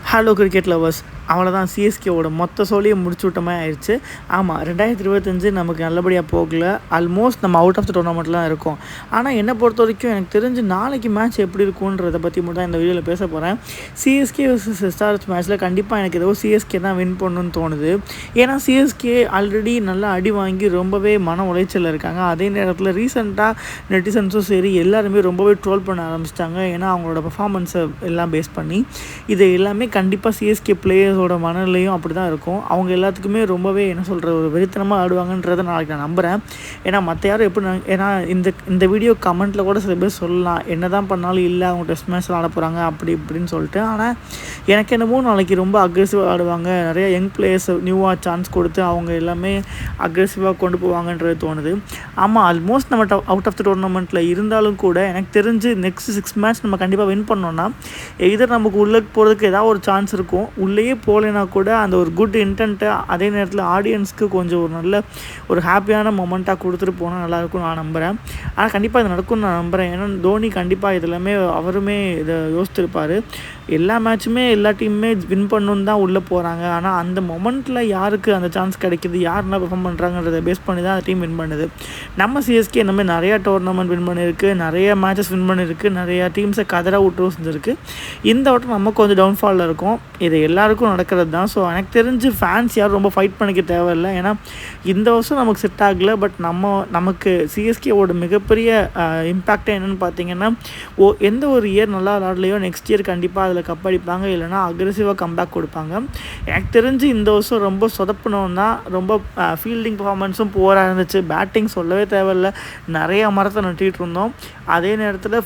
Hello cricket lovers, அவ்வளோதான். சிஎஸ்கேவோட மொத்த சோலியை முடிச்சு விட்ட மாதிரி ஆயிடுச்சு. ஆமாம், 2025 நமக்கு நல்லபடியாக போகல. ஆல்மோஸ்ட் நம்ம அவுட் ஆஃப் த டோர்னமெண்ட்லாம் இருக்கோம். ஆனால் என்னை பொறுத்த வரைக்கும் எனக்கு தெரிஞ்சு நாளைக்கு மேட்ச் எப்படி இருக்குன்றதை பற்றி மட்டும் தான் இந்த வீடியோவில் பேச போகிறேன். சிஎஸ்கே vs SRH மேட்ச்சில் கண்டிப்பாக எனக்கு ஏதோ சிஎஸ்கே தான் வின் பண்ணணும்னு தோணுது. ஏன்னா சிஎஸ்கே ஆல்ரெடி நல்லா அடி வாங்கி ரொம்பவே மன உளைச்சலில் இருக்காங்க. அதே நேரத்தில் ரீசெண்டாக நெட்டிசன்ஸும் சரி எல்லாருமே ரொம்பவே ட்ரோல் பண்ண ஆரம்பிச்சிட்டாங்க. ஏன்னா அவங்களோட பர்ஃபார்மன்ஸை எல்லாம் பேஸ் பண்ணி இது எல்லாமே கண்டிப்பாக சிஎஸ்கே பிளேயர்ஸோட மனநிலையும் அப்படி தான் இருக்கும். அவங்க எல்லாத்துக்குமே ரொம்பவே என்ன சொல்கிற ஒரு வெறித்தனமாக ஆடுவாங்கன்றதை நாளைக்கு நான் நம்புகிறேன். ஏன்னா மற்ற யாரும் எப்படி ஏன்னா இந்த வீடியோ கமெண்ட்டில் கூட சில பேர் சொல்லலாம், என்ன தான் பண்ணாலும் இல்லை அவங்க டெஸ்ட் மேட்ச்சில் ஆட போகிறாங்க அப்படி இப்படின்னு சொல்லிட்டு. ஆனால் எனக்கு என்னமோ நாளைக்கு ரொம்ப அக்ரெசிவாக ஆடுவாங்க. நிறைய யங் பிளேயர்ஸ் நியூவாக சான்ஸ் கொடுத்து அவங்க எல்லாமே அக்ரெசிவாக கொண்டு போவாங்கன்றது தோணுது. ஆமாம், ஆல்மோஸ்ட் நம்ம அவுட் ஆஃப் த டோர்னமெண்ட்டில் இருந்தாலும் கூட எனக்கு தெரிஞ்சு நெக்ஸ்ட் 6 மேட்ச் நம்ம கண்டிப்பாக வின் பண்ணோன்னா எதர் நமக்கு உள்ளே போகிறதுக்கு ஏதாவது ஒரு சான்ஸ் இருக்கும். உள்ளேயே போகலைன்னா கூட அந்த ஒரு குட் இன்டென்ட்டை அதே நேரத்தில் ஆடியன்ஸ்க்கு கொஞ்சம் ஒரு நல்ல ஒரு ஹாப்பியான மொமெண்ட்டாக கொடுத்துட்டு போனால் நல்லாயிருக்கும்னு நான் நம்புகிறேன். ஆனால் கண்டிப்பாக இது நடக்கும்னு நான் நம்புகிறேன். ஏன்னா தோனி கண்டிப்பாக இதெல்லாமே அவருமே இதை யோசித்திருப்பார். எல்லா மேட்சுமே எல்லா டீமுமே வின் பண்ணணுன்னு தான் உள்ளே போகிறாங்க. ஆனால் அந்த மொமெண்ட்டில் யாருக்கு அந்த சான்ஸ் கிடைக்கிது, யார் என்ன பெர்ஃபார்ம் பண்ணுறாங்கன்றதை பேஸ் பண்ணி தான் அந்த டீம் வின் பண்ணுது. நம்ம சிஎஸ்கே இந்த மாதிரி நிறையா டோர்னமெண்ட் வின் பண்ணியிருக்கு, நிறைய மேட்சஸ் வின் பண்ணியிருக்கு, நிறையா டீம்ஸை கதற விட்டு செஞ்சுருக்கு. இந்த வட்டம் நம்ம கொஞ்சம் டவுன்ஃபாலில் இருக்கும். இது எல்லாருக்கும் நடக்கிறது தான். ஸோ எனக்கு தெரிஞ்சு ஃபேன்ஸ் யாரும் ரொம்ப ஃபைட் பண்ணிக்க தேவையில்லை. ஏன்னா இந்த வருஷம் நமக்கு செட் ஆகலை. பட் நமக்கு சிஎஸ்கேவோட மிகப்பெரிய இம்பேக்டே என்னென்னு பார்த்தீங்கன்னா, எந்த ஒரு இயர் நல்லா விளாட்லையோ நெக்ஸ்ட் இயர் கண்டிப்பாக அதில் கப் அடிப்பாங்க, இல்லைனா அக்ரெசிவாக கம்பேக் கொடுப்பாங்க. எனக்கு தெரிஞ்சு இந்த வருஷம் ரொம்ப சொதப்பினோம் தான். ரொம்ப ஃபீல்டிங் பர்ஃபார்மன்ஸும் புவராக இருந்துச்சு. பேட்டிங் சொல்லவே தேவையில்லை, நிறைய மரத்தை நட்டிகிட்டு இருந்தோம். அதே நேரத்தில்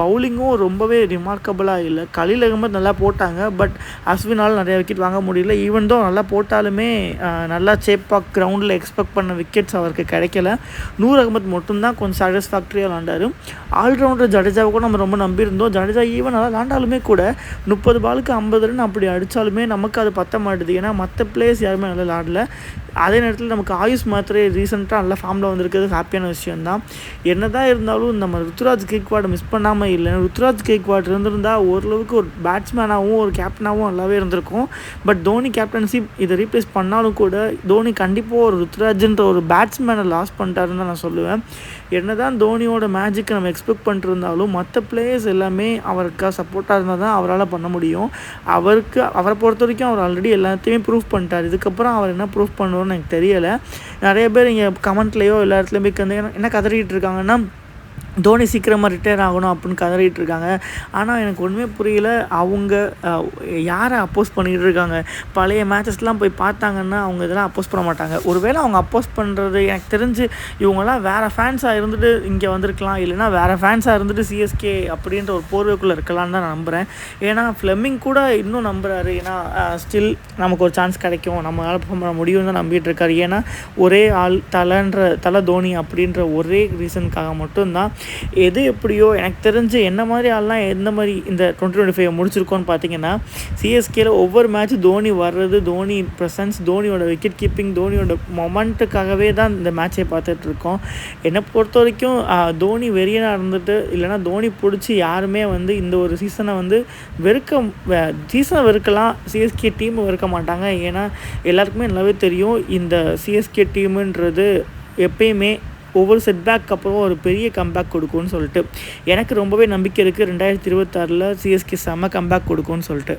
பவுலிங்கும் ரொம்பவே ரிமார்க்கபுளாக இல்லை. கலீல் அகமது நல்லா போட்டாங்க, பட் அஸ்வினால் நிறைய விக்கெட் வாங்க முடியல. ஈவன் தான் நல்லா போட்டாலுமே நல்லா சேப்பாக் கிரவுண்டில் எக்ஸ்பெக்ட் பண்ண விக்கெட்ஸ் அவருக்கு கிடைக்கல. நூர் அகமது மட்டும்தான் கொஞ்சம் சாட்டிஸ்ஃபேக்டரியாக விளாண்டார். ஆல்ரவுண்டர் ஜடேஜாவை கூட நம்ம ரொம்ப நம்பியிருந்தோம். ஜடேஜா ஈவன் நல்லா விளாண்டாலுமே கூட 30 பாலுக்கு 50 ரன் அப்படி அடித்தாலுமே நமக்கு அது பத்த மாட்டுது. ஏன்னா மற்ற பிளேயர்ஸ் யாருமே நல்லா விளாடல. அதே நேரத்தில் நமக்கு ஆயுஷ் மாத்திரை ரீசெண்டாக நல்ல ஃபார்மில் வந்திருக்கிறது ஹாப்பியான விஷயந்தான். என்ன தான் இருந்தாலும் நம்ம ருத்துராஜ் கெய்க்வாட் மிஸ் பண்ணாமல் இல்லை. ருத்துராஜ் கெய்க்வாட் இருந்திருந்தால் ஓரளவுக்கு ஒரு பேட்ஸ்மேனாகவும் ஒரு கேப்டனாகவும் நல்லாவே இருந்திருக்கும். பட் தோனி கேப்டன்ஷிப் இதை ரீப்ளேஸ் பண்ணாலும் கூட தோனி கண்டிப்பாக ஒரு ருத்துராஜ்ன்ற ஒரு பேட்ஸ்மேனை லாஸ் பண்ணிட்டாருன்னு தான் நான் சொல்லுவேன். என்ன தான் தோனியோட மேஜிக்கை நம்ம எக்ஸ்பெக்ட் பண்ணிட்டுருந்தாலும் மற்ற பிளேயர்ஸ் எல்லாமே அவருக்காக சப்போர்ட்டாக இருந்தால் தான் அவரால் பண்ண முடியும். அவரை பொறுத்த வரைக்கும் அவர் ஆல்ரெடி எல்லாத்தையுமே ப்ரூவ் பண்ணிட்டார். இதுக்கப்புறம் அவர் என்ன ப்ரூவ் பண்ணுவோன்னு எனக்கு தெரியலை. நிறைய பேர் இங்கே கமெண்ட்லேயோ எல்லா இடத்துலையும் போய் என்ன கதறிட்டு இருக்காங்கன்னா, தோனி சீக்கிரமாக ரிட்டையர் ஆகணும் அப்படின்னு கதறிட்டு இருக்காங்க. ஆனால் எனக்கு ஒன்றுமே புரியல, அவங்க யாரை அப்போஸ் பண்ணிகிட்டு இருக்காங்க. பழைய மேட்சஸ்லாம் போய் பார்த்தாங்கன்னா அவங்க இதெல்லாம் அப்போஸ் பண்ண மாட்டாங்க. ஒருவேளை அவங்க அப்போஸ் பண்ணுறது எனக்கு தெரிஞ்சு இவங்கெல்லாம் வேறு ஃபேன்ஸாக இருந்துட்டு இங்கே வந்திருக்கலாம், இல்லைனா வேறு ஃபேன்ஸாக இருந்துட்டு சிஎஸ்கே அப்படின்ற ஒரு போர்வைக்குள்ளே இருக்கலான்னு தான் நான் நம்புகிறேன். ஏன்னா ஃப்ளெமிங் கூட இன்னும் நம்புகிறாரு. ஏன்னா ஸ்டில் நமக்கு ஒரு சான்ஸ் கிடைக்கும், நம்மளால் பெர்ஃபார்ம் பண்ண முடியும்னு தான் நம்பிட்டு இருக்காரு. ஏன்னா ஒரே ஆள் தலை தோனி அப்படின்ற ஒரே ரீசனுக்காக மட்டும்தான். எது எப்படியோ எனக்கு தெரிஞ்சு என்ன மாதிரி ஆள்லாம் எந்த மாதிரி இந்த 2025 முடிச்சிருக்கோன்னு பார்த்தீங்கன்னா, சிஎஸ்கேல ஒவ்வொரு மேட்ச்சும் தோனி வர்றது, தோனி ப்ரெசன்ஸ், தோனியோட விக்கெட் கீப்பிங், தோனியோட மொமெண்ட்டுக்காகவே தான் இந்த மேட்சை பார்த்துட்ருக்கோம். என்னை பொறுத்த வரைக்கும் தோனி வெறியனாக இருந்துட்டு இல்லைனா தோனி பிடிச்சி யாருமே இந்த ஒரு சீசனை சீசனை வெறுக்கலாம், சிஎஸ்கே டீமை வெறுக்க மாட்டாங்க. ஏன்னா எல்லாருக்குமே நல்லாவே தெரியும் இந்த சிஎஸ்கே டீமுன்றது எப்பயுமே ஒவ்வொரு செட்பேக் அப்புறம் ஒரு பெரிய கம்பேக் கொடுக்கும்னு சொல்லிட்டு எனக்கு ரொம்பவே நம்பிக்கை இருக்குது. 2026 சிஎஸ்கே செம்ம கம்பேக் கொடுக்கும்னு சொல்லிட்டு.